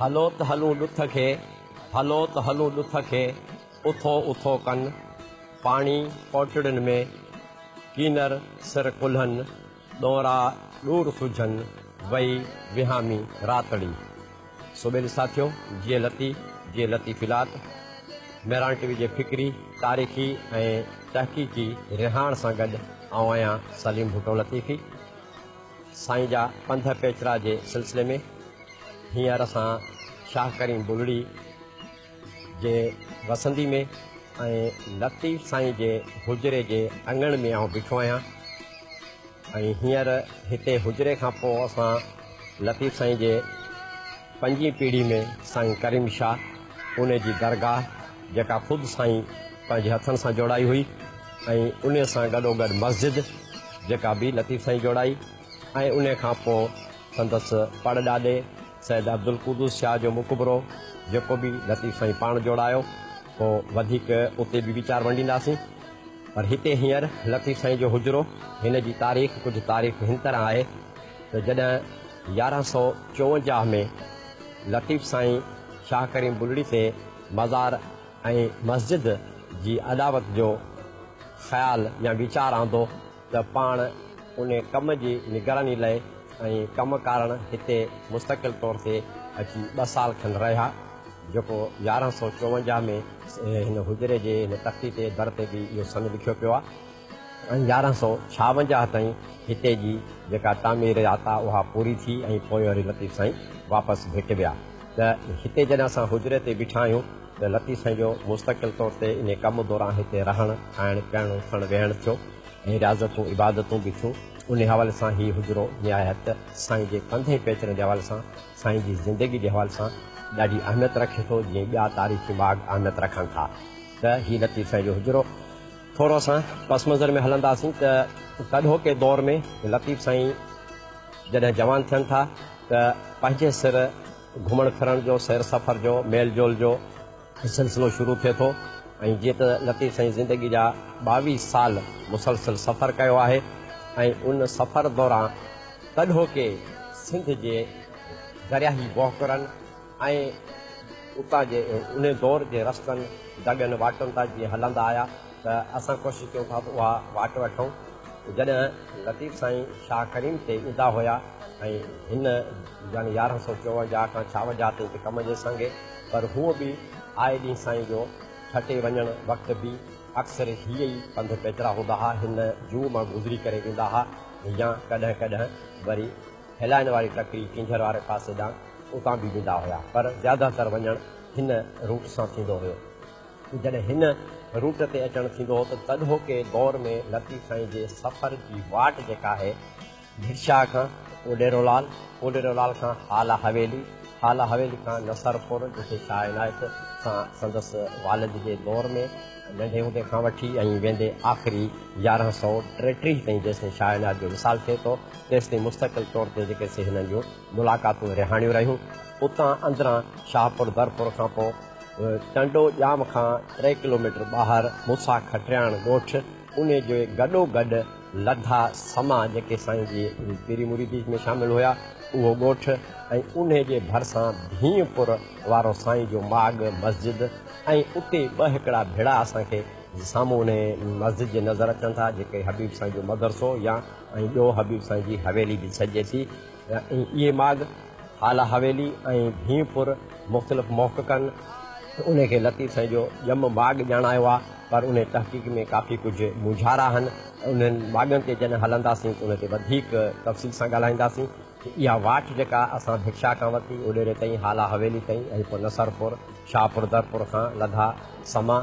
हलो त हलूं ॾुथ खे, हलो त हलूं ॾुथ खे, उथो उथो कनि पाणी पोटड़ियुनि में, कीनर सिर कुल्हनि, ॾोरा ॾूर सुझनि, वई विहामी रातड़ी। सुबेल साथियो, जीअं लतीफ़िलात मेरान टीवी जे फिक्री तारीख़ी ऐं तहक़ीक़ी रिहाण सां गॾु आउं आहियां सलीम भुटो लतीफ़ी। साईं जा पंध पेचरा जे सिलसिले में हींअर असां शाह करीम बुलड़ी जे वसंदी में ऐं लतीफ़ साईं जे हुजरे जे अंगण में आउं बीठो आहियां ऐं हींअर हिते हुजरे खां पोइ असां लतीफ़ साईं जे 5वीं पीढ़ी में साईं करीम शाह उन जी दरगाह जेका ख़ुदि साईं पंहिंजे हथनि सां जोड़ाई हुई ऐं उन सां गॾोगॾु मस्जिद जेका बि लतीफ़ साईं जोड़ाई ऐं उन खां पोइ संदसि पड़ॾाॾे सैद अब्दुल कुदूस शाह जो मुक़बरो जेको बि लतीफ़ साईं पाण जोड़ायो, पोइ वधीक उते बि वीचार वंडींदासीं। पर हिते हींअर लतीफ़ साईं जो हुजरो हिन जी तारीख़ कुझु तारीख़ हिन तरह आहे त जॾहिं 1154 में लतीफ़ साईं शाह करीम बुलड़ी ते मज़ार ऐं मस्जिद जी अदावत जो ख़्यालु या वीचार आंदो त पाण उन कम जी निगरानी लाइ ऐं कम कारण हिते मुस्तक़िल तौर ते अची 2 साल खनि रहिया, जेको 1154 में हिन हुजरे जे हिन तख़्ती ते दर ते बि इहो सन लिखियो पियो आहे ऐं 1156 ताईं हिते जी जेका तामीरात आहे उहा पूरी थी ऐं पोइ वरी लतीफ़ साईं वापसि भेटे विया। त हिते जॾहिं असां हुजरे ते बीठा आहियूं त लतीफ़ साईं जो मुस्तक़िल तौर ते इन कम दौरान हिते रहणु खाइणु पीअणु उथणु वेहणु थियो ऐं रियाज़तूं इबादतूं बि थियूं। उन हवाले सां हीउ हुजरो निहायत साईं जे कंधे पेचरनि जे हवाले सां साईं जी ज़िंदगी जे हवाले सां ॾाढी अहमियत रखे थो, जीअं ॿिया तारीख़ी बाग़ अहमियत रखनि था। त हीउ लतीफ़ साईं जो हुजरो थोरो असां पस मंज़र में हलंदासीं त कॾोके दौर में लतीफ़ साईं जॾहिं जवान थियनि था त पंहिंजे सिर घुमण फिरण जो सैर सफ़र जो मेल जोल जो सिलसिलो शुरू थिए थो ऐं जीअं त लतीफ़ साईं ज़िंदगी जा 22 साल मुसलसिल सफ़र कयो आहे ऐं उन सफ़र दौरान कॾोके सिंध जे दरियाही बोहकरनि ऐं उतां जे उन दौर जे रस्तनि दगनि वाटनि तां जीअं हलंदा आया त असां कोशिशि कयूं था त उहा वाट वठूं। जॾहिं लतीफ़ साईं शाह करीम ते ईंदा हुया ऐं हिन यानी 1154 खां 56 ताईं कम जे संगे, पर हूअ बि आए ॾींहुं साईं जो छटे वञणु वक़्तु बि अक्सर हीअ ई पंध पेचरा हूंदा हुआ, हिन जूह मां गुज़री करे वेंदा हुआ या कॾहिं कॾहिं वरी हिलाइण वारी टकरी किंझर वारे पासे ॾांहुं उतां बि वेंदा हुआ, पर ज़्यादातर वञणु हिन रूट सां थींदो हुयो। जॾहिं हिन रूट ते अचणु थींदो हो त कॾोके दौर में लतीफ़ साईं जे सफ़र जी वाट जेका आहे भिरशाह खां ओडेरोलाल खां हाला हवेली खां नसरपुर, जिते शाह इनायत सां संदसि वालिद जे दौर में नंढे हूंदे खां वठी ऐं वेंदे आख़िरी 1133 ताईं जेसिताईं शाह इनायत जो विसाल थिए थो तेसिताईं मुस्तक़िल तौर ते जेके हिननि जूं मुलाक़ातूं रिहाणियूं रहियूं। उतां अंदरां शाहपुर दरपुर खां पोइ टंडो ॼाम खां 3 किलोमीटर ॿाहिरि मूसा खटियाण ॻोठु, उन जे गॾोगॾु लधा समा जेके साईं जी पीरी मुरीदी में शामिलु हुया उहो ॻोठु ऐं उन जे भरिसां भीमपुर वारो साईं जो माग मस्जिद ऐं उते 2 हिकिड़ा भेड़ा असांखे साम्हूं उन मस्जिद जे नज़र अचनि था, जेके हबीब साईं जो मदरसो या ऐं ॿियो हबीब साईं जी हवेली बि सॼे थी। ऐं इहे माग हाला हवेली ऐं भीमपुर मुख़्तलिफ़ मौक़नि उनखे लतीफ़ साईं जो ॼम माग ॼाणायो आहे, पर उन तहक़ीक़ में काफ़ी कुझु मुझारा आहिनि। उन्हनि मागनि ते जॾहिं हलंदासीं त उन ते वधीक तफ़सील सां ॻाल्हाईंदासीं। इहा वाट जेका असां भिक्षा खां वठी ओडेरे ताईं हाला हवेली ताईं ऐं पोइ नसरपुर शाहपुर दरपुर खां लधा समा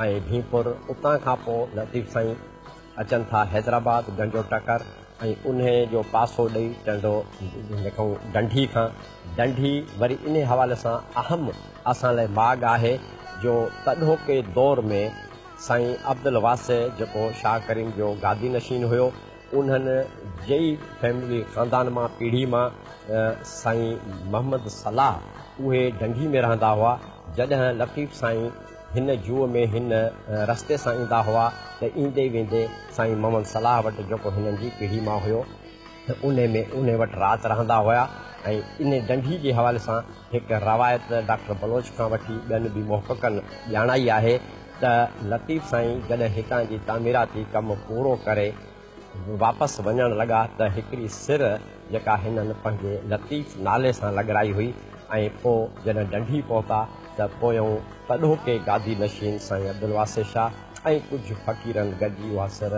ऐं भीमपुर, उतां खां पोइ लतीफ़ साईं अचनि था हैदराबाद गंजो टकर ऐं उन जो पासो ॾेई टंडो लिखूं डंडी वरी इन हवाले सां अहम असां लाइ माग आहे जो कॾोके दौर में साईं अब्दुल वासे जेको शाह करीम जो गादी नशीन हुयो, उन्हनि जई फैमिली ख़ानदान मां पीढ़ी मां साईं मोहम्मद सलाह उहे डंडी में रहंदा हुआ। जॾहिं लतीफ़ साईं हिन जूअ में हिन रस्ते सां ईंदा हुआ त ईंदे वेंदे साईं मोहम्मद सलाह वटि जेको हिननि जी पीढ़ी मां हुयो त उन वटि राति रहंदा हुआ ऐं इन डंडी जे हवाले सां हिकु रवायत डॉक्टर बलोच खां वठी ॿियनि बि मुहक़क़नि ॼाणाई आहे त लतीफ़ साईं जॾहिं हितां जी तामीराती कमु पूरो करे वापसि वञणु लॻा त हिकिड़ी सिर जेका हिननि पंहिंजे लतीफ़ नाले सां लॻाई हुई ऐं पोइ जॾहिं डंडी पहुता त पोयों तॾोके गादी नशीन साईं अब्दुल वासिर शाह ऐं कुझु फ़क़ीरनि गॾिजी उहा सिर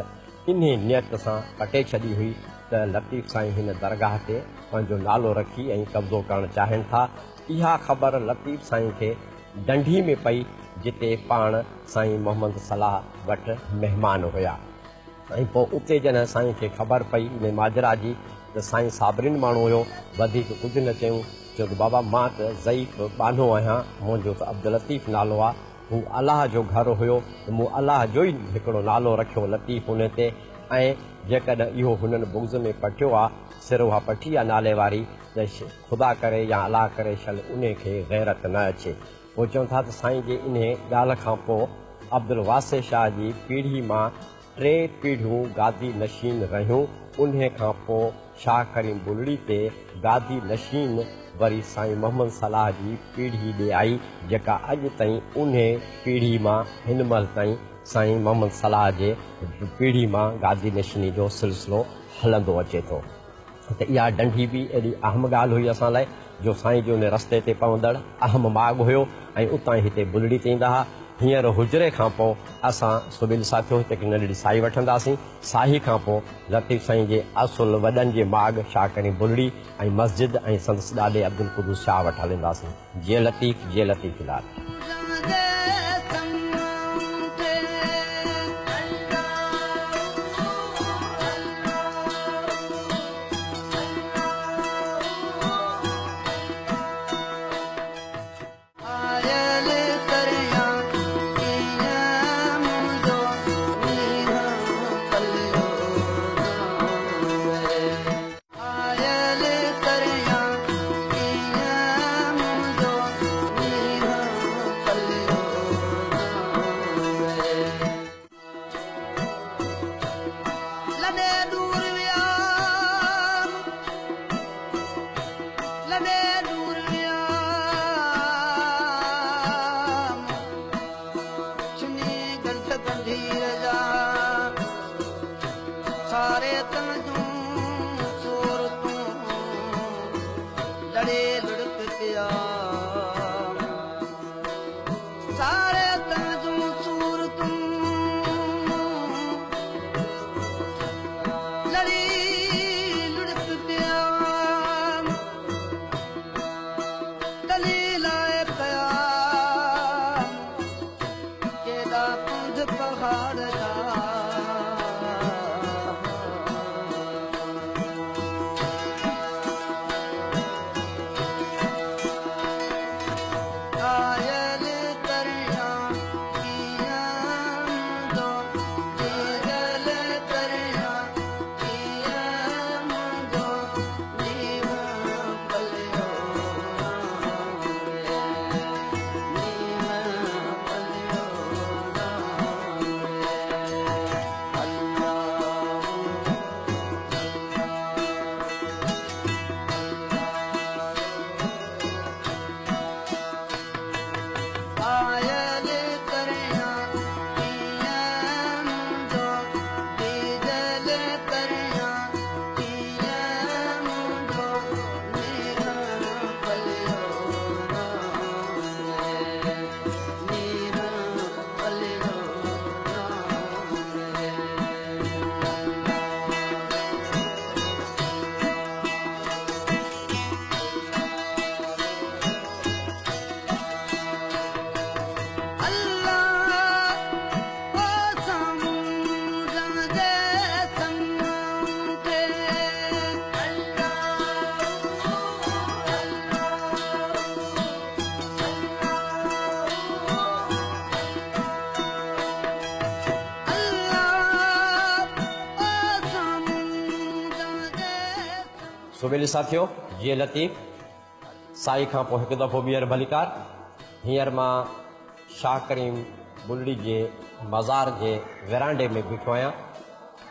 इन नियत सां कटे छॾी हुई त लतीफ़ साईं हिन दरगाह ते पंहिंजो नालो रखी ऐं कब्ज़ो करणु चाहिनि था। इहा ख़बर लतीफ़ साईं खे डंडी में पई जिते पाण साईं मोहम्मद सलाह वटि महिमान हुया ऐं पोइ उते जॾहिं साईं खे ख़बर पई इन माजरा जी त साईं साबरिन माण्हू हुयो, वधीक कुझु न चयूं, छो त बाबा मां त ज़ईफ़ बानो आहियां, मुंहिंजो त अब्दुल लतीफ़ नालो आहे, हू अलाह जो घरु हुयो त मूं अलाह जो ई हिकिड़ो नालो रखियो लतीफ़ हुन ते। ऐं जेकॾहिं इहो हुननि बुग़्ज़ में पटियो आहे, सिर उहा पटी आहे नाले वारी, त ख़ुदा करे या अलाह करे शल उन खे गैरत न अचे। पोइ चवनि था त साईं जे इन ॻाल्हि खां पोइ अब्दुल वासिर शाह जी पीढ़ी मां 3 पीढ़ियूं गादी नशीन रहियूं। उन खां पोइ शाह करीम बुलड़ी ते गादी नशीन वरी साईं मोहम्मद सलाह जी पीढ़ी ॾे आई, जेका अॼु ताईं उन पीढ़ी मां हिन महिल ताईं साईं मोहम्मद सलाह जे पीढ़ी मां गादी नशीनी जो सिलसिलो हलंदो अचे थो। त इहा डंडी बि एॾी अहम ॻाल्हि हुई असां लाइ, जो साईं जो उन रस्ते ते पवंदड़ अहम मार्ग हुयो ऐं उतां हिते बुलड़ी ते ईंदा हुआ। हींअर हुजरे खां पोइ असां सुबिल साथियो हिते हिकु नंढड़ी साई वठंदासीं। साही खां पोइ लतीफ़ साईं जे असुल वॾनि जे मार्ग शाह करीम बुलड़ी ऐं मस्जिद ऐं संदसि ॾाॾे अब्दुल कुदूस शाह वटि हलंदासीं। जीअं लतीफ़ लाल। सुबेली साथियो, जीअं लतीफ़ साई खां पोइ हिकु दफ़ो ॿीहर भलीकार। हींअर मां शाह करीम बुलड़ी जे मज़ार जे विरांडे में बीठो आहियां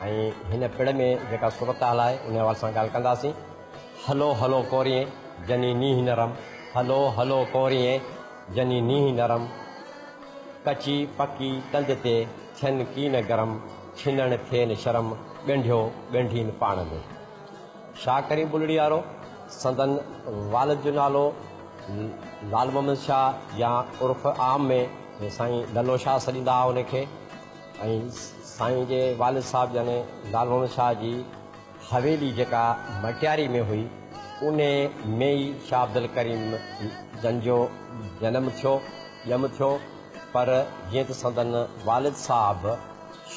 ऐं हिन पिण में जेका सूरत हाल आहे उन हवाले सां ॻाल्हि कंदासीं। हलो हलो कोरिए जनी नीह नरम, हलो हलो कोरिए जनी नीह नरम, कची पकी तंद ते थियनि कीन गरम, छिनण थियनि शर्म, ॻंढियो ॻंढीनि पाण में। शाह करीम बुलड़ी वारो संदन वालिद जो नालो लाल मोहम्मद शाह या उर्फ़ आम में साईं ललो शाह सॾींदा हुआ उनखे। ऐं साईं जे वालिद साहिबु यानी लाल मोहम्मद शाह जी हवेली जेका मटियारी में हुई उन में ई शाह अब्दुल करीम जन जो जनमु थियो। पर जीअं त संदन वालिद साहिबु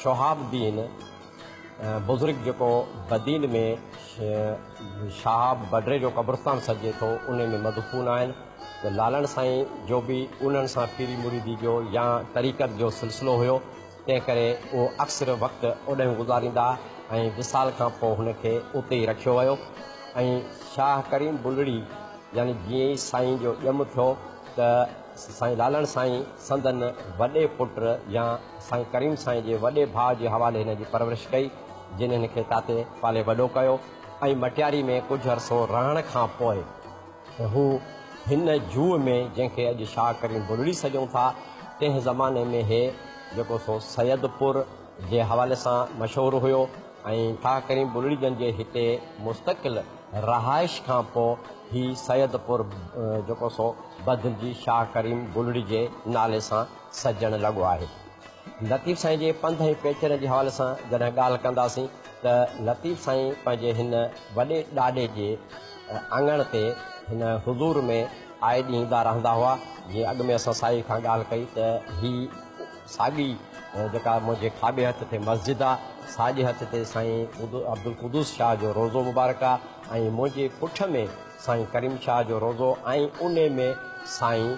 शहाबुद्दीन बुज़ुर्ग जेको बदीन में शाह बडरे जो क़ब्रस्तान सजे थो उन में मदफून आहिनि। त लालण साईं जो बि उन्हनि सां पीरी मुरीदी जो या तरीक़त जो सिलसिलो हुयो, तंहिं करे उहो अक्सर वक़्तु ओॾे गुज़ारींदा ऐं विसाल खां पोइ हुनखे उते ई रखियो वियो। ऐं शाह करीम बुलड़ी यानी जीअं ई साईं जो ॼमु थियो त साईं लालण साईं संदन वॾे पुट या साईं करीम साईं जे वॾे भाउ जे हवाले हिन जी परवरिश कई, जिन हिन खे ताते पाले वॾो कयो। ऐं मटियारी में कुझु अरसो रहण खां पोइ हू हिन जूअ में जंहिंखे अॼु शाह करीम बुलड़ी सॾूं था, तंहिं ज़माने में हे जेको सो सैदपुर जे हवाले सां मशहूरु हुयो। ऐं शाह करीम बुलड़ी जन जे हिते मुस्तक़िल रहाइश खां पोइ ही सैदपुर जेको सो बदिलजी शाह करीम बुलड़ी जे नाले सां सजणु लॻो आहे। लतीफ़ साईं जे पंध ऐं पेचर जे हवाले सां जॾहिं ॻाल्हि कंदासीं त लतीफ़ साईं पंहिंजे हिन वॾे ॾाॾे जे आंगण ते हिन हुज़ूर में आए ॾींहुं ईंदा रहंदा हुआ। जीअं अॻु में असां साईं खां ॻाल्हि कई त ही साॻी जेका मुंहिंजे खाॿे हथ ते मस्जिद आहे, साॼे हथ ते साईं अब्दुल कुदूस शाह जो रोज़ो मुबारक आहे ऐं मुंहिंजे पुठ में साईं करीम शाह जो रोज़ो ऐं उन में साईं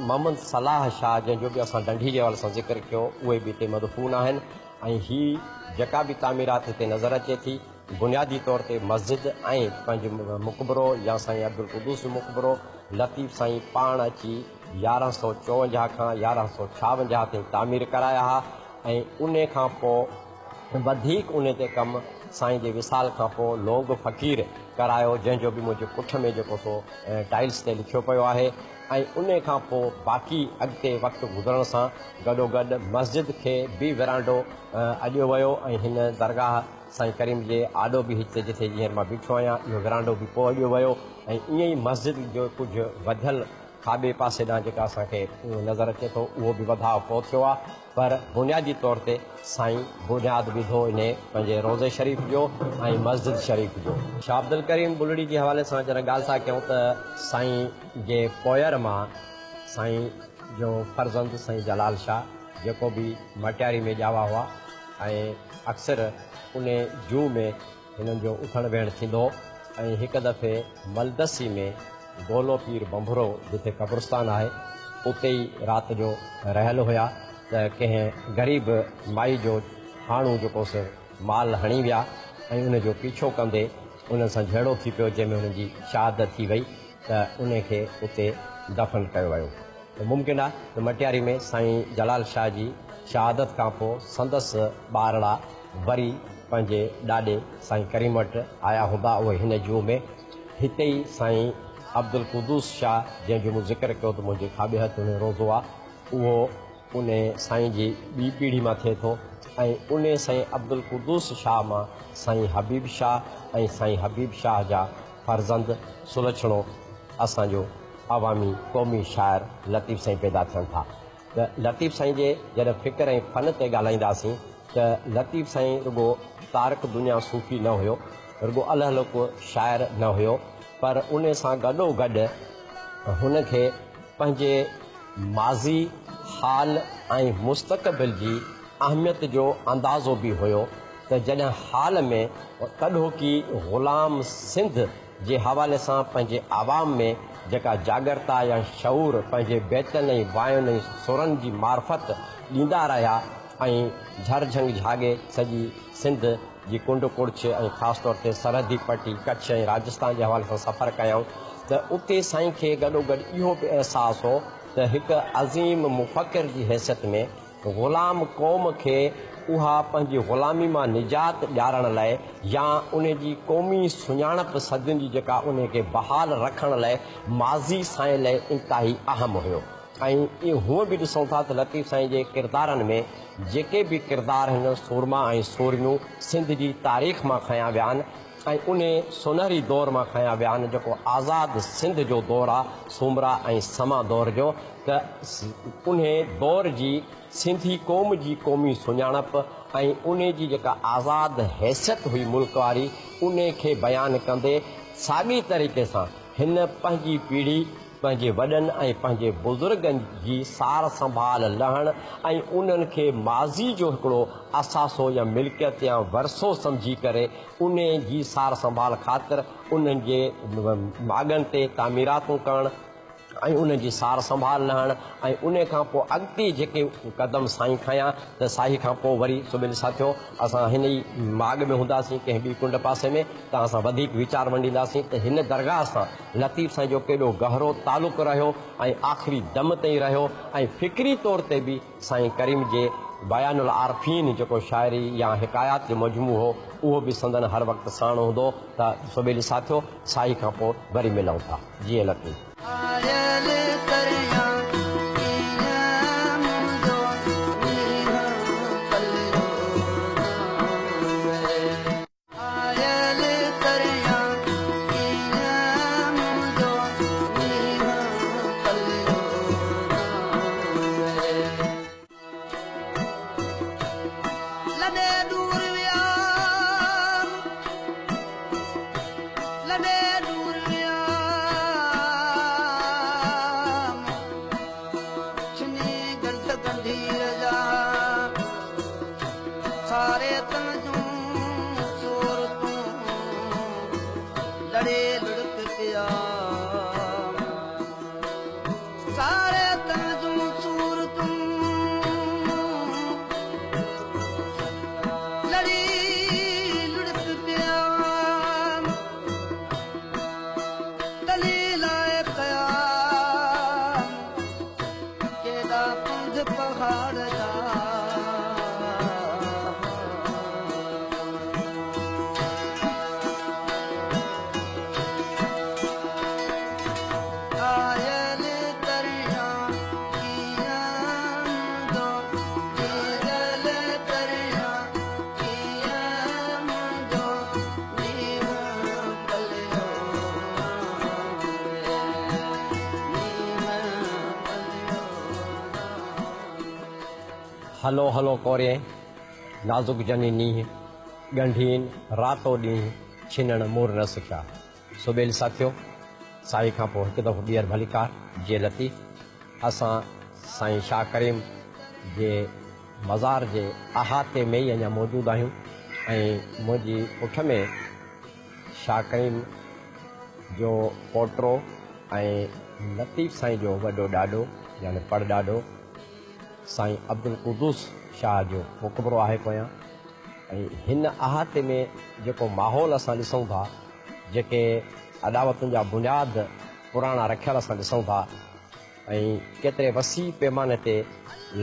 मोहम्मद सलाह शाह जंहिंजो बि असां डंडी जे हवाले सां ज़िक्र कयो, उहे बि हिते मदफून आहिनि। ऐं हीअ जेका बि तामीरात हिते नज़र अचे थी, बुनियादी तौर ते मस्जिद ऐं पंहिंजो मुक़बरो या साईं अब्दुल कुदूस जो मुक़बरो लतीफ़ साईं पाण अची 1154 खां 1156 ताईं तामीर कराया हुआ। ऐं उन खां पोइ वधीक उन ते कमु साईं जे विसाल खां पोइ लोग फ़क़ीर करायो, जंहिंजो बि मुंहिंजे पुठ में जेको सो टाइल्स ते लिखियो पियो आहे। ऐं उन खां पोइ बाक़ी अॻिते वक़्तु गुज़रण सां गॾोगॾु मस्जिद खे बि विरांडो अॼु वियो ऐं हिन दरगाह साईं करीम जे आॾो बि हिते जिथे हींअर मां बीठो आहियां इहो विरांडो बि पोइ अॼु वियो। ऐं ईअं ई मस्जिद जो कुझु वधियल खाॿे पासे ॾांहुं जेका असांखे नज़र अचे थो उहो बि वधाउ पोइ थियो आहे। पर बुनियादी तौर ते साईं बुनियादु विधो इन पंहिंजे रोज़े शरीफ़ जो ऐं मस्जिद शरीफ़ जो। शाह अब्दुल करीम बुलड़ी जे हवाले सां जॾहिं ॻाल्हि था कयूं त साईं जे पोयर मां साईं जो फर्ज़ंद साईं जलाल शाह जेको बि मटियारी में ॼावा हुआ ऐं अक्सर उन जूह में हिननि जो उथणु वेहणु थींदो। ऐं हिकु दफ़े मलदसी में गोलो पीर बंभरो जिथे क़ब्रस्तान आहे उते ई राति जो रहियल हुया त कंहिं ग़रीब माई जो हाणू जेको सो माल हणी विया ऐं उनजो पीछो कंदे उन सां झेड़ो थी पियो, जंहिंमें हुननि जी शहादत थी वई त उनखे उते दफ़न कयो वियो। त मुमकिन आहे त मटियारी में साईं जलाल शाह जी शहादत खां पोइ संदसि ॿारड़ा वरी पंहिंजे ॾाॾे साईं करीम वटि आया हूंदा, उहे हिन जूह में। हिते ई साईं अब्दुल कुदूस शाह जंहिंजो मूं ज़िक्र कयो त मुंहिंजे खाॿे हथ में रोज़ो आहे, उहो उन साईं जी ॿी पीढ़ी मां थिए थो। ऐं उन साईं अब्दुल कुदूस शाह मां साईं हबीब शाह ऐं साईं हबीब शाह जा फर्ज़ंद सुलछणो असांजो अवामी क़ौमी शाइर लतीफ़ साईं पैदा थियनि था। त लतीफ़ साईं जे जॾहिं फ़िक्र ऐं फ़न ते ॻाल्हाईंदासीं त लतीफ़ साईं रुॻो तारक दुनिया सूफ़ी न हुयो, रुॻो अलॻि को शाइर न हुयो, पर उन सां गॾोगॾु हुनखे पंहिंजे माज़ी हाल ऐं मुस्तक़बिल जी अहमियत जो अंदाज़ो बि हुयो त जॾहिं हाल में कॾो की ग़ुलाम सिंध जे हवाले सां पंहिंजे आवाम में जेका जागरता या शऊर पंहिंजे बेतनि ऐं वायुनि ऐं सुरनि जी मार्फत ॾींदा रहिया ऐं झरझंग झागे सॼी सिंध जी कुंड कुड़छ ऐं ख़ासि तौर ते सरहदी पट्टी कच्छ ऐं राजस्थान जे हवाले सां सफ़र कयऊं त उते साईं खे गॾोगॾु इहो बि अहसासु हो त हिकु अज़ीम मुफ़क्किर जी हैसियत में ग़ुलाम क़ौम खे उहा पंहिंजी ग़ुलामी मां निजात ॾियारण लाइ या उन जी क़ौमी सुञाणप सदियुनि जी जेका उन खे बहाल रखण लाइ माज़ी साईं लाइ इंतिहाई अहम हुयो। ऐं इहो हूअं बि ॾिसूं था त लतीफ़ साईं जे किरदारनि में जेके बि किरदार आहिनि सूरमा ऐं सूरमियूं सिंध जी तारीख़ मां खयां विया आहिनि ऐं उन सुनहरी दौर मां खयां विया आहिनि जेको आज़ादु सिंध जो दौरु आहे, सूमरा ऐं समा दौर जो, त उन दौर जी सिंधी क़ौम जी क़ौमी सुञाणप ऐं उन जी जेका आज़ादु हैसियत हुई मुल्क वारी उन खे बयानु कंदे साॻी तरीक़े सां हिन पंहिंजी पीढ़ी पंहिंजे वॾनि ऐं पंहिंजे बुज़ुर्गनि जी सार संभाल लहण ऐं उन्हनि खे माज़ी जो हिकिड़ो असासो या मिल्कियत या वरसो सम्झी करे उन जी सार संभाल ख़ातिर उन्हनि जे माॻनि ते तामीरातूं करणु ऐं उन जी सार संभाल लहण ऐं उन खां पोइ अॻिते जेके क़दम साईं खयां त साईं खां पोइ वरी सुबिल साथियो असां हिन ई माॻ में हूंदासीं कंहिं ॿी कुंड पासे में त असां वधीक वीचार वंडींदासीं त हिन दरगाह सां लतीफ़ साईं जो केॾो गहरो तालुक़ु रहियो ऐं आख़िरी दम ताईं रहियो ऐं फ़िक्री तौर ते बि साईं करीम जे बयानुल आरफ़ीन जेको शाइरी या हिकायात जो मजमू हो उहो बि संदन हर वक़्तु साण हूंदो त सुबिल साथियो साईं खां पोइ वरी मिलूं था। जीअं लतीफ़ हलो हलो कोरे नाज़ुक जनी नींहं ॻंढीन रातो ॾींहुं छिनण मुर न सिखिया। सुबेल साथियो साईं खां पोइ हिकु दफ़ो ॿीहर भलीकार जे लतीफ़ असां साईं शाह करीम जे मज़ार जे अहाते में ई अञा मौजूदु आहियूं ऐं मुंहिंजी पुठ में शाह करीम जो पोटो ऐं लतीफ़ साईं जो वॾो ॾाॾो यानी पड़ ॾाॾो साईं अब्दुल कुदूस शाह जो मुक़बरो आहे पोयां। ऐं हिन अहाते में जेको माहौल असां ॾिसूं था, जेके अदावतुनि जा बुनियाद पुराणा रखियल असां ॾिसूं था ऐं केतिरे वसी पैमाने ते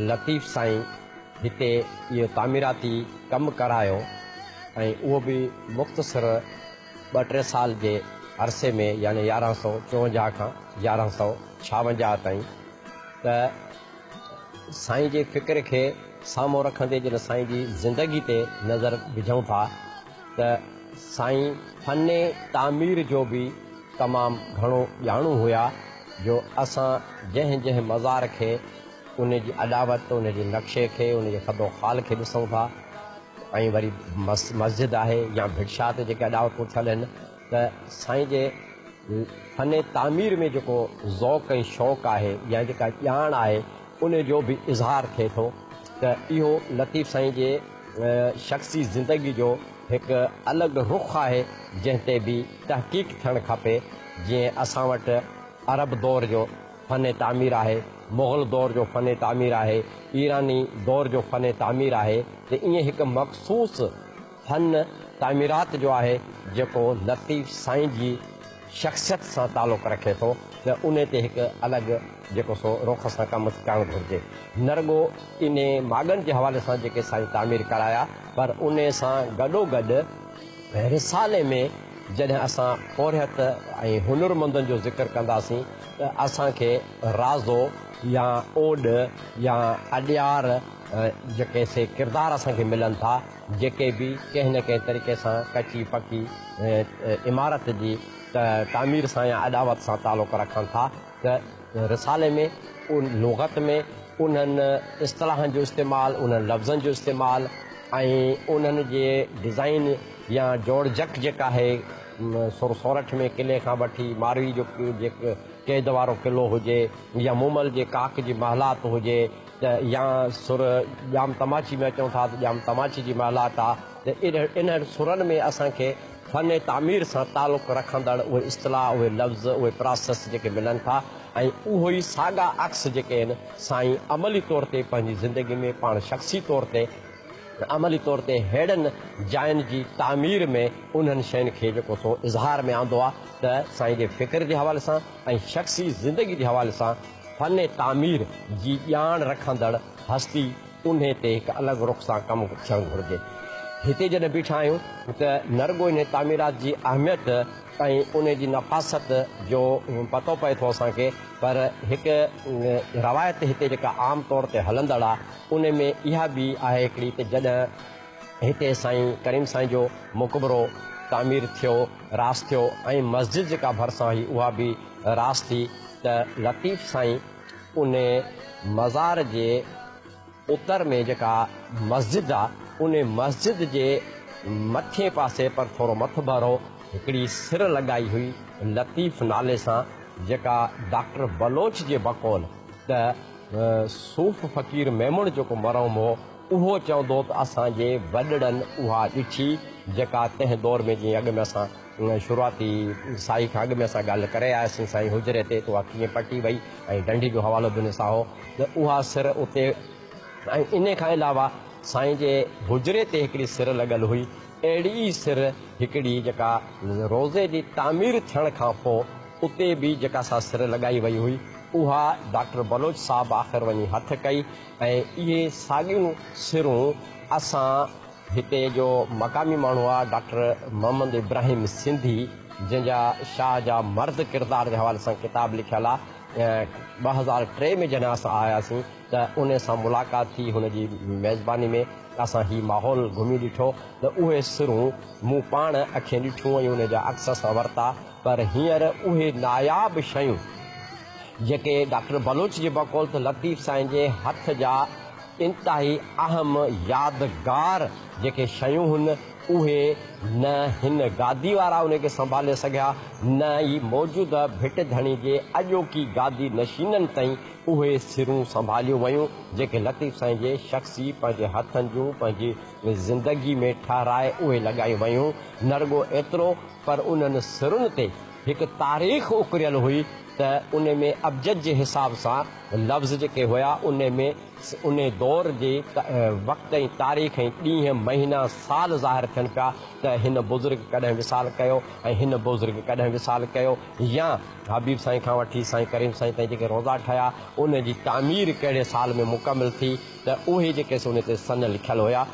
लतीफ़ साईं हिते इहो तामीराती कमु करायो ऐं उहो बि मुख़्तसिर 2-3 साल जे अरसे में यानी 1154 खां 1156 ताईं। त साईं जे फ़िक्र खे साम्हूं रखंदे जॾहिं साईं जी ज़िंदगी ते नज़र विझूं था त साईं फ़न तामीर जो बि तमामु घणो ॼाणू हुया, जो असां जंहिं जंहिं मज़ार खे उन जी अॾावत उन जे नक्शे खे उन जे ख़दो ख़ाल खे ॾिसूं था ऐं वरी मस्जिद आहे या भिक्षात जेके अॾावतूं थियल आहिनि, त साईं जे फ़न तामीर में जेको ज़ौक़ ऐं शौक़ु आहे या जेका ॼाण आहे उन जो बि इज़हार थिए थो। त इहो लतीफ़ साईं जे शख़्सी ज़िंदगी जो हिकु अलॻि रुख़ आहे जंहिं ते बि तहक़ीक़ थियणु खपे। जीअं असां वटि अरब दौर जो फ़न तामीर आहे, मुग़ल दौर जो फ़न तामीर आहे, ईरानी दौर जो फ़न तामीर आहे, त ईअं हिकु मख़सूस फ़न तामीरात जो आहे जेको लतीफ़ साईं जी शख़्सियत सां तालुक़ु रखे थो त उन ते हिकु अलॻि जेको सो रुख सां कमु करणु घुरिजे। न रुॻो इन माॻनि जे हवाले सां जेके साईं तामीर कराया, पर उन सां गॾोगॾु रिसाले में जॾहिं असां पोरियत ऐं हुनुरमंदनि जो ज़िक्र कंदासीं त असांखे राज़ो या ओड या अॾियार जेके से किरदार असांखे मिलनि था, जेके बि कंहिं न कंहिं तरीक़े सां कची पकी इमारत जी तामीर सां या अॾावत सां तालुक़ु रखनि था, त रिसाले में उन लुग़त में उन्हनि इस्तिलाहनि जो इस्तेमालु, उन्हनि लफ़्ज़नि जो इस्तेमालु ऐं उन्हनि जे डिज़ाइन या जोड़जक जेका आहे सुर सोरठ में किले खां वठी मारवी जो जेके क़ैद वारो क़िलो हुजे या मुमल जे काक जी महलात हुजे त या सुर जाम तमाची में अचूं था त जाम तमाची जी महलात आहे, त इन सुरनि में असांखे फ़न तामीर सां तालुक़ु रखंदड़ उहे इस्तिलाह, उहे लफ़्ज़, उहे प्रोसेस जेके मिलनि था, ऐं उहो ई साॻा अक्स जेके आहिनि साईं अमली तौर ते पंहिंजी ज़िंदगी में पाण शख़्सी तौर ते अमली तौर ते अहिड़नि जायुनि जी तामीर में उन्हनि शयुनि खे जेको सो इज़हार में आंदो आहे त साईं जे फ़िक्र जे हवाले सां ऐं शख़्सी ज़िंदगी जे हवाले सां फ़न तामीर जी ॼाण रखंदड़ हस्ती उन ते हिकु अलॻि रुख सां कमु थियणु घुरिजे। हिते जॾहिं बीठा आहियूं त न रुॻो इन तामीरात जी अहमियत ऐं उन जी नफ़ासत जो पतो पए थो असांखे, पर हिकु रवायत हिते जेका आम तौर ते हलंदड़ आहे उन में इहा बि आहे हिकिड़ी त जॾहिं हिते साईं करीम साईं जो मुक़बरो तामीर थियो, रास थियो ऐं मस्जिद जेका भरिसां हुई उहा बि रास थी, त लतीफ़ साईं उन मज़ार जे उतर में जेका मस्जिद आहे उन मस्जिद जे मथे पासे पर थोरो मथ भरो हिकिड़ी सिर लॻाई हुई लतीफ़ नाले सां, जेका डॉक्टर बलोच जे बक़ौल त सूफ़ फ़क़ीर मेमुण जेको मरहूम हो उहो चवंदो त असांजे वॾड़नि उहा ॾिठी, जेका तंहिं दौर में जीअं अॻु में असां शुरूआती साई खां अॻु में असां ॻाल्हि करे आयासीं साईं हुजरे ते, त उहा कीअं पटी वई ऐं डंडी जो हवालो बि ॾिसां हो, त उहा सिर उते ऐं इन खां अलावा साईं जे हुजरे ते हिकिड़ी सिर लॻल हुई। अहिड़ी सिर हिकिड़ी जेका रोज़े जी तामीर थियण खां पोइ उते बि जेका सा सिर लॻाई वई हुई, उहा डॉक्टर बलोच साहब आख़िर वञी हथु कई ऐं इहे साॻियूं सिरूं असां हिते जो मक़ामी माण्हू आहे डॉक्टर मोहम्मद इब्राहिम सिंधी, जंहिंजा शाह जा मर्द किरदार जे हवाले सां किताबु लिखियलु आहे, 2003 में जॾहिं असां आयासीं त उन सां मुलाक़ात थी, हुनजी मेज़बानी में असां हीउ माहौल घुमी ॾिठो त उहे सिरूं मूं पाण अखियूं ॾिठियूं ऐं उन जा अक्स सां वरिता, पर हींअर उहे नायाब शयूं जेके डॉक्टर बलोच जे बक़ौल त लतीफ़ साईं जे हथ जा इंतिहाई अहम यादगार जेके शयूं हुन उहे न हिन गादी वारा उनखे संभाले सघिया, न ई मौजूदा भिट धणी जे अॼोकी गादी नशीननि ताईं उहे सिरूं संभालियूं वयूं, जेके लतीफ़ साईं जे शख़्सी पंहिंजे हथनि जूं पंहिंजी ज़िंदगी में ठाराए उहे लॻायूं वयूं। न रुॻो एतिरो, पर उन्हनि सिरुनि ते हिकु तारीख़ उकरियल हुई त उन में अबजद जे हिसाब सां लफ़्ज़ जेके हुया उन में उन दौर जे वक़्त ऐं तारीख़ ऐं ॾींहं महीना साल ज़ाहिर थियनि पिया त हिन बुज़ुर्ग कॾहिं विसाल कयो ऐं हिन बुज़ुर्ग कॾहिं विसाल कयो, या हबीब साईं खां वठी साईं करीम साईं ताईं जेके रोज़ा ठाहिया उन जी तामीर कहिड़े साल में मुकमिल थी, त उहे जेके उन ते सन लिखियल हुया।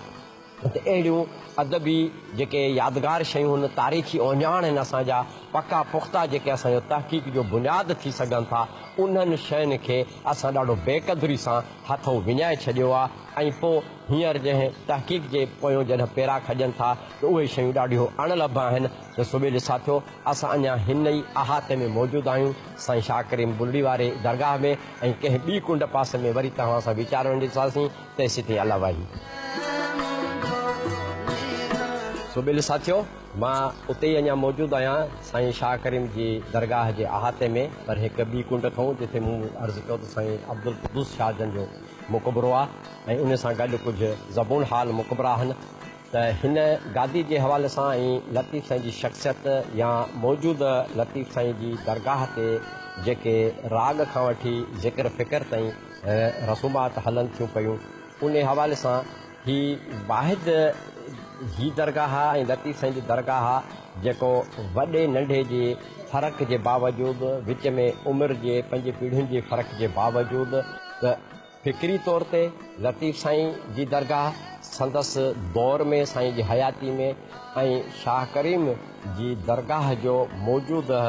त अहिड़ियूं अदबी जेके यादगार शयूं आहिनि, तारीख़ी ओञाण आहिनि, असांजा पका पुख़्ता जेके असांजो तहक़ीक़ जो बुनियादु थी सघनि था, उन्हनि शयुनि खे असां ॾाढो बेक़दरी सां हथो विञाए छॾियो आहे। ऐं पोइ हींअर जंहिं तहक़ीक़ जे पोयों जॾहिं पेरा खॼनि था त उहे शयूं ॾाढियूं अणलभ आहिनि। त सुबुह साथियो असां अञा हिन ई अहाते में मौजूदु आहियूं साईं शाह करीम बुलड़ी वारे दरगाह में, ऐं कंहिं ॿी कुंड पासे में वरी तव्हां सां वीचार ॾिसासीं तेसि ताईं अलावा ई सुबुह साथियो मां उते ई अञा मौजूदु आहियां साईं शाह करीम जी दरगाह जे अहाते में, पर हिकु ॿी कुंड खां जिते मूं अर्ज़ु कयो त साईं अब्दुल क़ुद्दूस शाह जन जो मुक़बरो आहे ऐं उन सां गॾु कुझु ज़बून हाल मुक़बरा आहिनि। त हिन गादी जे हवाले सां ऐं लतीफ़ साईं जी शख़्सियत या मौजूदु लतीफ़ साईं जी दरगाह ते जेके राग खां वठी ज़िक्र फ़िक्र ताईं रसूमात हलनि थियूं पियूं, उन हवाले सां ही वाहिद ही दरगाह ऐं लतीफ़ साईं जी दरगाह जेको वॾे नंढे जे फ़र्क़ जे बावजूदि विच में उमिरि जे 5 पीढ़ियुनि जे फ़र्क़ जे बावजूदि त फ़िक्री तौर ते लतीफ़ साईं जी दरगाह संदसि दौर में साईं जी हयाती में ऐं शाह करीम जी दरगाह जो मौजूदु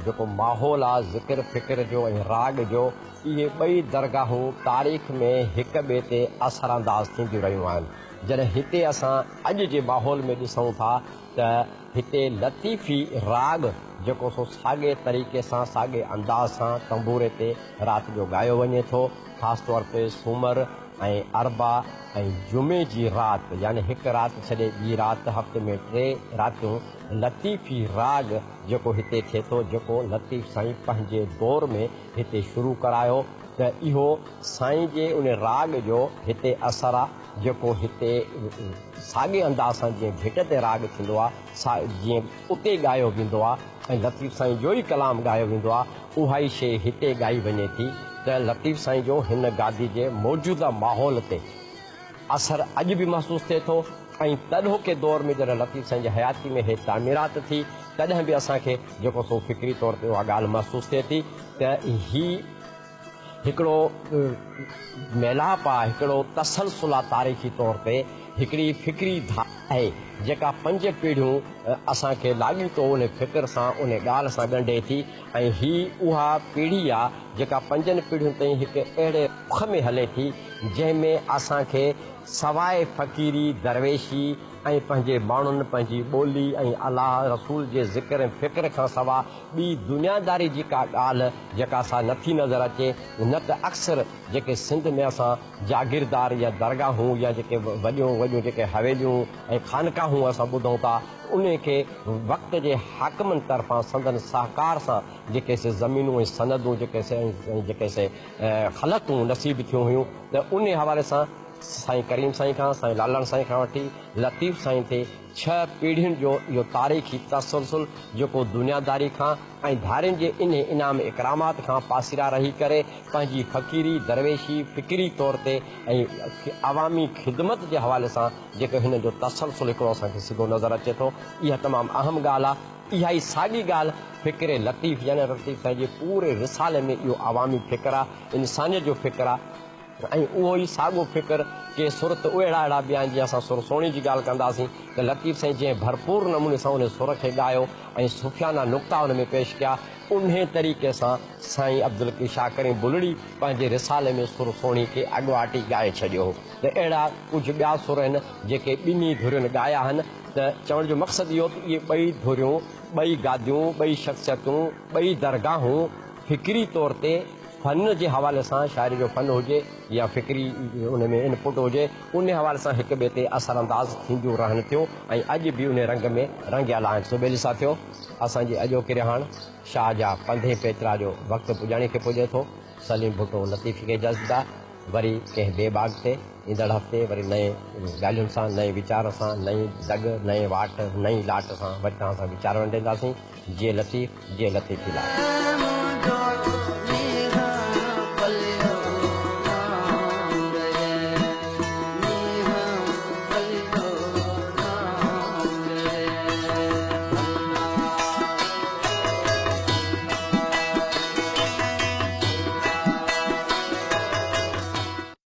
जेको माहौल आहे ज़िक्र फ़िक्र जो ऐं राग जो इहे ॿई दरगाहूं तारीख़ में हिक ॿिए ते असरअंदाज़ थींदियूं रहियूं आहिनि। जॾहिं हिते असां अॼु जे माहौल में ॾिसूं था त हिते लतीफ़ी राग जेको सो साॻे तरीक़े सां साॻे अंदाज़ सां तंबूरे ते राति जो ॻायो वञे थो। ख़ासि तौर ते सूमर ऐं अरबा ऐं जुमे जी राति यानी हिकु राति छॾे ॿी राति हफ़्ते में 3 रातियूं लतीफ़ी राग जेको हिते थिए थो, जेको लतीफ़ साईं पंहिंजे दौर में हिते शुरू करायो त इहो साईं जे उन राग जो हिते असरु आहे जेको हिते साॻे अंदाज़ सां जीअं भिट ते राग थींदो आहे जीअं उते ॻायो वेंदो आहे ऐं लतीफ़ साईं जो ई कलाम ॻायो वेंदो आहे उहा ई शइ हिते ॻाई वञे थी त लतीफ़ साईं जो हिन गादी जे मौजूदा माहौल ते असरु अॼु बि महसूसु थिए थो। ऐं तॾोके दौर में जॾहिं लतीफ़ साईं जी हयाती में हे तामीरात थी तॾहिं बि असांखे जेको सो फ़िक्री तौर ते उहा ॻाल्हि महसूसु थिए थी त हीउ हिकिड़ो मेलाप आहे, हिकिड़ो तसलसुल आहे तारीख़ी तौर ते हिकिड़ी फ़िक्री धारा आहे जेका 5 पीढ़ियूं असांखे लाॻीतो उन फ़िक्र सां उन ॻाल्हि सां ॻंढे थी ऐं हीअ उहा पीढ़ी आहे जेका 5 पीढ़ियुनि ताईं हिकु अहिड़े रुख में हले थी जंहिंमें असांखे सवाइ फ़क़ीरी दरवेशी ऐं पंहिंजे माण्हुनि पंहिंजी ॿोली ऐं अलाह रसूल जे ज़िक्र ऐं फ़िक्र खां सवाइ ॿी दुनियादारी जी का ॻाल्हि जेका असां नथी नज़र अचे। न त अक्सर जेके सिंध में असां जागीरदार या दरगाहूं या जेके वॾियूं जेके हवेलियूं ऐं ख़ानकाहूं असां ॿुधूं था उन खे वक़्त जे हाकिमनि तरफ़ां संदन सहकार सां जेके से ज़मीनूं ऐं सनदूं जेके से ख़लतूं नसीब थियूं हुयूं त उन हवाले सां साईं करीम साईं खां साईं लालण साईं खां वठी लतीफ़ साईं ते 6 पीढ़ियुनि जो इहो तारीख़ी तसलसुल जेको दुनियादारी खां ऐं धारियुनि जे इन इनाम इकरामात खां पासीरा रही करे पंहिंजी फ़क़ीरी दरवेशी फ़िक्री तौर ते ऐं अवामी ख़िदमत जे हवाले सां जेको हिन जो तसलसुल हिकिड़ो असांखे सिधो नज़र अचे थो। इहा तमामु अहम ॻाल्हि आहे। इहा ई साॻी ॻाल्हि फ़िक्र लतीफ़ यानी लतीफ़ साईं जे पूरे रिसाले में इहो अवामी फ़िक्र आहे, इंसानियत जो फ़िक्र आहे ऐं उहो ई साॻियो फ़िक्र के सुरत अहिड़ा ॿिया जीअं असां सुर सोणी जी ॻाल्हि कंदासीं त लतीफ़ साईं जीअं भरपूर नमूने सां उन सुर खे ॻायो ऐं सुफ़ियाना नुक़्ता उन में पेश कया उन तरीक़े सां साईं अब्दुल की शाह करीम बुलड़ी पंहिंजे रिसाले में सुर सोणी खे अॻुवाटी ॻाए छॾियो हो। त अहिड़ा कुझु ॿिया सुर आहिनि जेके ॿिन्ही धुरियुनि ॻाया आहिनि। त चवण जो मक़सदु इहो त इहे ॿई धुरियूं ॿई गादियूं ॿई शख़्सियतूं ॿई दरगाहूं फ़िक्री तौर ते फ़न जे हवाले सां शाइरी जो फ़न हुजे या फ़िक्री उन में इनपुट हुजे उन हवाले सां हिक ॿिए ते असरअंदाज़ थींदियूं रहनि थियूं ऐं अॼु बि उन रंग में रंगियल आहिनि। सुबेली साथियो असांजी अॼोके रिहाण शाह जा 15 पेतिरा जो वक़्तु पुॼाणी खे पुॼे थो। सलीम भुट्टो लतीफ़ खे जज़्बा वरी कंहिं ॿिए बाग ते ईंदड़ हफ़्ते वरी नए ॻाल्हियुनि सां नए वीचार सां नई दग नए वाट नई लाट सां वरी तव्हां सां वीचार वंडींदासीं। जीअं लतीफ़ जीअं लतीफ़ी लाट।